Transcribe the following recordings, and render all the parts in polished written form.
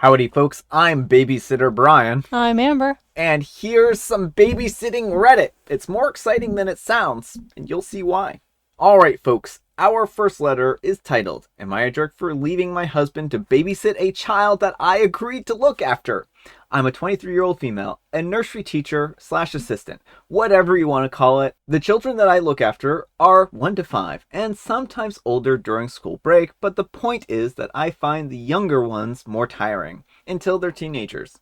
Howdy folks, I'm Babysitter Brian, I'm Amber. and here's some babysitting Reddit. It's more exciting than it sounds, and you'll see why. Alright folks, our first letter is titled, Am I a Jerk for Leaving My Husband to Babysit a Child That I Agreed to Look After? I'm a 23-year-old female, a nursery teacher / assistant, whatever you want to call it. The children that I look after are 1 to 5, and sometimes older during school break, but the point is that I find the younger ones more tiring, until they're teenagers.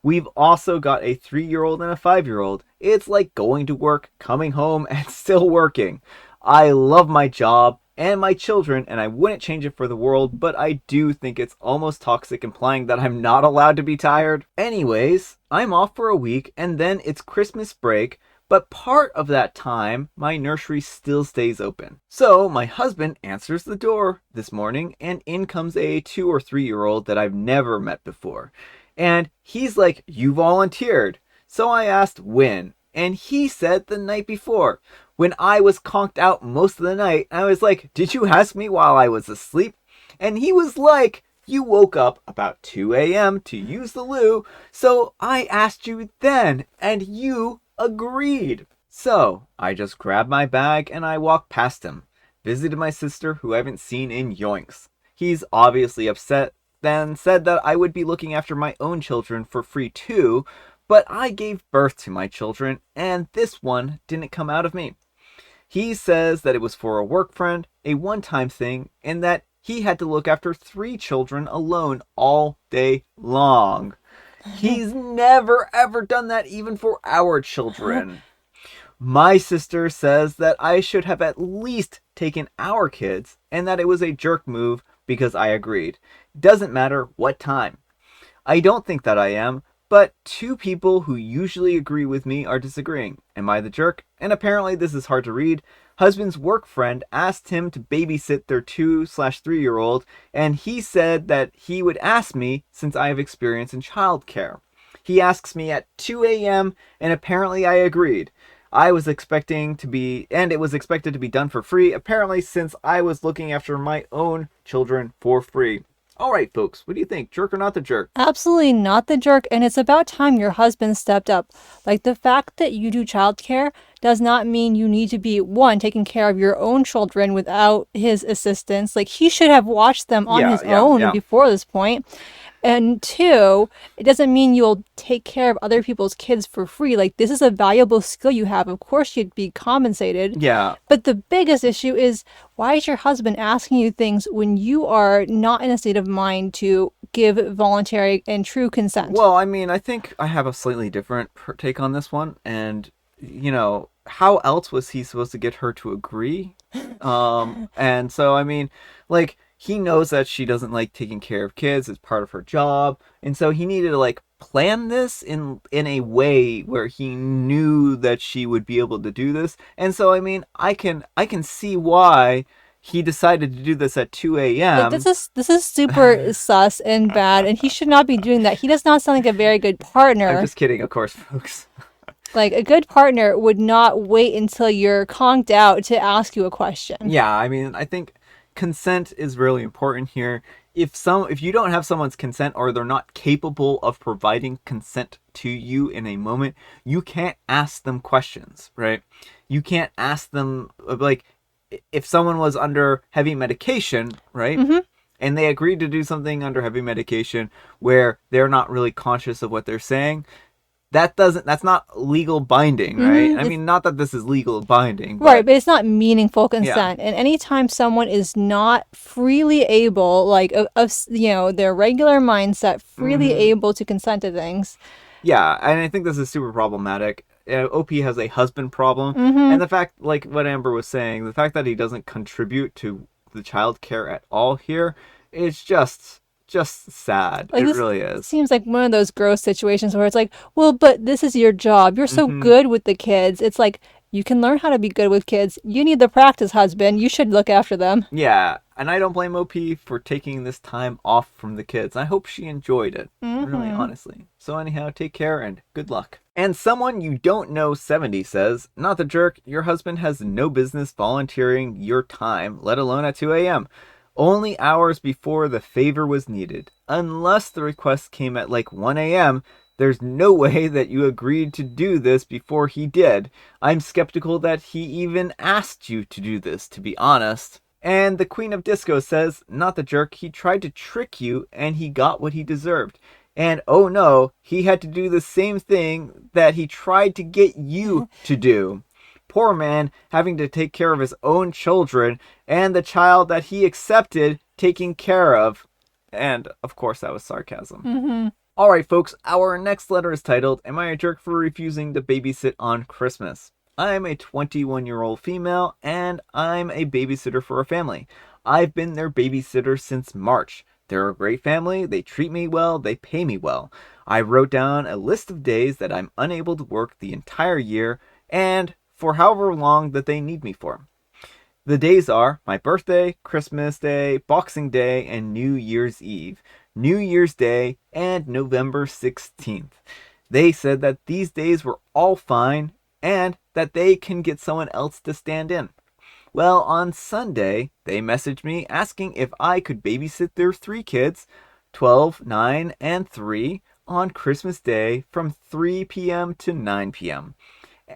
We've also got a 3-year-old and a 5-year-old. It's like going to work, coming home, and still working. I love my job and my children, and I wouldn't change it for the world, but I do think it's almost toxic implying that I'm not allowed to be tired. Anyways, I'm off for a week, and then it's Christmas break, but part of that time, my nursery still stays open. So my husband answers the door this morning, and in comes a 2 or 3-year-old that I've never met before. And he's like, "You volunteered." So I asked when, and he said the night before. When I was conked out most of the night, I was like, "Did you ask me while I was asleep?" And he was like, "You woke up about 2 a.m. to use the loo, so I asked you then, and you agreed." So I just grabbed my bag and I walked past him, visited my sister who I haven't seen in yoinks. He's obviously upset, then said that I would be looking after my own children for free too, but I gave birth to my children, and this one didn't come out of me. He says that it was for a work friend, a one-time thing, and that he had to look after 3 children alone all day long. He's never ever done that even for our children. My sister says that I should have at least taken our kids, and that it was a jerk move because I agreed. Doesn't matter what time. I don't think that I am, but 2 people who usually agree with me are disagreeing. Am I the jerk? And apparently this is hard to read. Husband's work friend asked him to babysit their 2/3-year-old, and he said that he would ask me since I have experience in childcare. He asks me at 2 a.m. and apparently I agreed. It was expected to be done for free, apparently since I was looking after my own children for free. Alright folks, what do you think? Jerk or not the jerk? Absolutely not the jerk, and it's about time your husband stepped up. Like, the fact that you do childcare does not mean you need to be, one, taking care of your own children without his assistance. Like, he should have watched them on his own before this point. And 2, it doesn't mean you'll take care of other people's kids for free. Like, this is a valuable skill you have. Of course you'd be compensated. Yeah. But the biggest issue is, why is your husband asking you things when you are not in a state of mind to give voluntary and true consent? Well, I mean, I think I have a slightly different take on this one. And, how else was he supposed to get her to agree? And so, I mean, like, he knows that she doesn't like taking care of kids. It's part of her job. And so he needed to, like, plan this in a way where he knew that she would be able to do this. And so, I mean, I can see why he decided to do this at 2 a.m. Like, this is super sus and bad, and he should not be doing that. He does not sound like a very good partner. I'm just kidding, of course, folks. Like, a good partner would not wait until you're conked out to ask you a question. Yeah, I mean, I think consent is really important here. If you don't have someone's consent, or they're not capable of providing consent to you in a moment, you can't ask them questions, right? You can't ask them, like, if someone was under heavy medication, right? Mm-hmm. And they agreed to do something under heavy medication where they're not really conscious of what they're saying, that's not legal binding, right? Mm-hmm. I mean, not that this is legal binding. Right, but it's not meaningful consent. Yeah. And anytime someone is not freely able, like, their regular mindset, freely able to consent to things. Yeah, and I think this is super problematic. OP has a husband problem. Mm-hmm. And the fact, like what Amber was saying, the fact that he doesn't contribute to the child care at all here is just sad. Like, it really is. Seems like one of those gross situations where it's like, well, but this is your job. You're so good with the kids. It's like, you can learn how to be good with kids. You need the practice, husband. You should look after them. Yeah, and I don't blame OP for taking this time off from the kids. I hope she enjoyed it, really, honestly. So anyhow, take care and good luck. And someone you don't know 70 says, not the jerk, your husband has no business volunteering your time, let alone at 2 a.m. only hours before the favor was needed. Unless the request came at like 1 a.m., there's no way that you agreed to do this before he did. I'm skeptical that he even asked you to do this, to be honest. And the Queen of Disco says, not the jerk, he tried to trick you and he got what he deserved. And oh no, he had to do the same thing that he tried to get you to do. Poor man having to take care of his own children and the child that he accepted taking care of. And of course, that was sarcasm. Mm-hmm. All right, folks, our next letter is titled, Am I a Jerk for Refusing to Babysit on Christmas? I'm a 21-year-old female, and I'm a babysitter for a family. I've been their babysitter since March. They're a great family, they treat me well, they pay me well. I wrote down a list of days that I'm unable to work the entire year, and for however long that they need me for. The days are my birthday, Christmas Day, Boxing Day, and New Year's Eve, New Year's Day, and November 16th. They said that these days were all fine and that they can get someone else to stand in. Well, on Sunday, they messaged me asking if I could babysit their 3 kids, 12, 9, and 3, on Christmas Day from 3 p.m. to 9 p.m.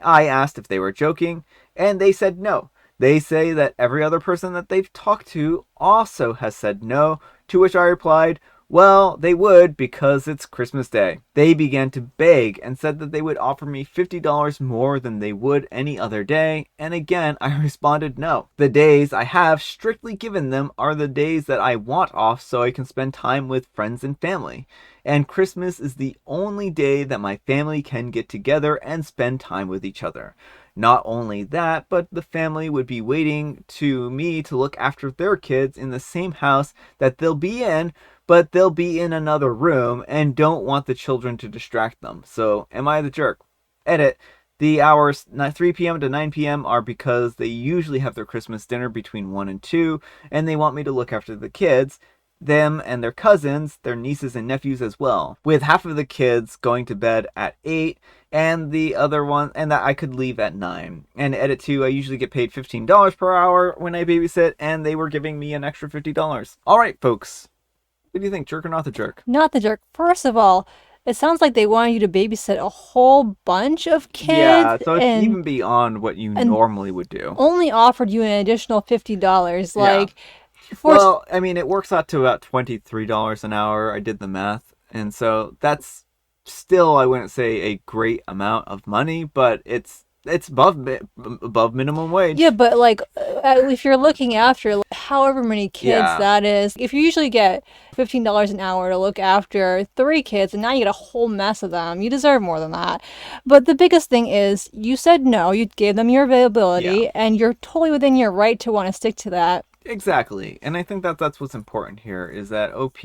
I asked if they were joking, and they said no. They say that every other person that they've talked to also has said no, to which I replied, well, they would because it's Christmas Day. They began to beg and said that they would offer me $50 more than they would any other day, and again I responded no. The days I have strictly given them are the days that I want off so I can spend time with friends and family. And Christmas is the only day that my family can get together and spend time with each other. Not only that, but the family would be waiting to me to look after their kids in the same house that they'll be in, but they'll be in another room and don't want the children to distract them. So, am I the jerk? Edit. The hours 3 p.m. to 9 p.m. are because they usually have their Christmas dinner between 1 and 2, and they want me to look after the kids, them and their cousins, their nieces and nephews as well, with half of the kids going to bed at 8 and the other one, and that I could leave at 9. And edit 2, I usually get paid $15 per hour when I babysit, and they were giving me an extra $50. All right, folks. What do you think, jerk or not the jerk? Not the jerk. First of all, it sounds like they want you to babysit a whole bunch of kids. Yeah, so it's even beyond what you normally would do. Only offered you an additional $50. Like, well, I mean, it works out to about $23 an hour. I did the math. And so that's still, I wouldn't say a great amount of money, but it's above minimum wage. Yeah, but like if you're looking after however many kids that is, if you usually get $15 an hour to look after 3 kids and now you get a whole mess of them, you deserve more than that. But the biggest thing is you said no, you gave them your availability, and you're totally within your right to want to stick to that. Exactly. And I think that that's what's important here is that OP,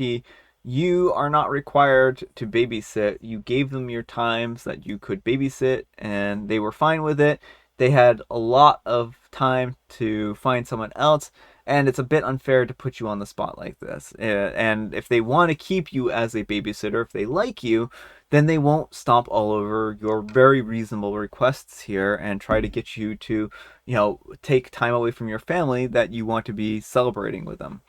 you are not required to babysit. You gave them your times that you could babysit and they were fine with it. They had a lot of time to find someone else, and it's a bit unfair to put you on the spot like this. And if they want to keep you as a babysitter, if they like you, then they won't stomp all over your very reasonable requests here and try to get you to, take time away from your family that you want to be celebrating with them.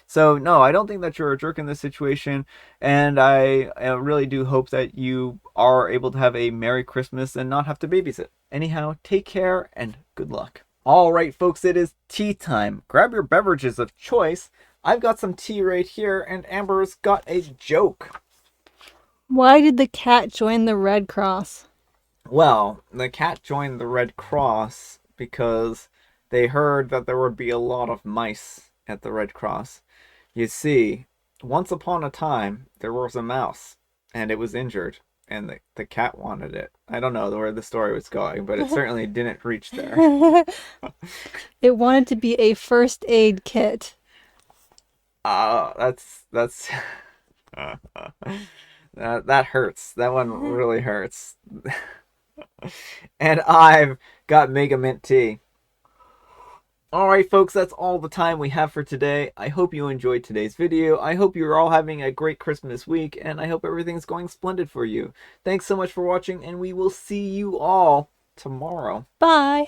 So, no, I don't think that you're a jerk in this situation, and I really do hope that you are able to have a Merry Christmas and not have to babysit. Anyhow, take care and good luck. All right, folks, it is tea time. Grab your beverages of choice. I've got some tea right here, and Amber's got a joke. Why did the cat join the Red Cross? Well, the cat joined the Red Cross because they heard that there would be a lot of mice at the Red Cross. You see, once upon a time, there was a mouse, and it was injured, and the cat wanted it. I don't know where the story was going, but it certainly didn't reach there. It wanted to be a first aid kit. That's that hurts. That one really hurts. And I've got Mega Mint tea. Alright folks, that's all the time we have for today. I hope you enjoyed today's video. I hope you're all having a great Christmas week, and I hope everything's going splendid for you. Thanks so much for watching, and we will see you all tomorrow. Bye!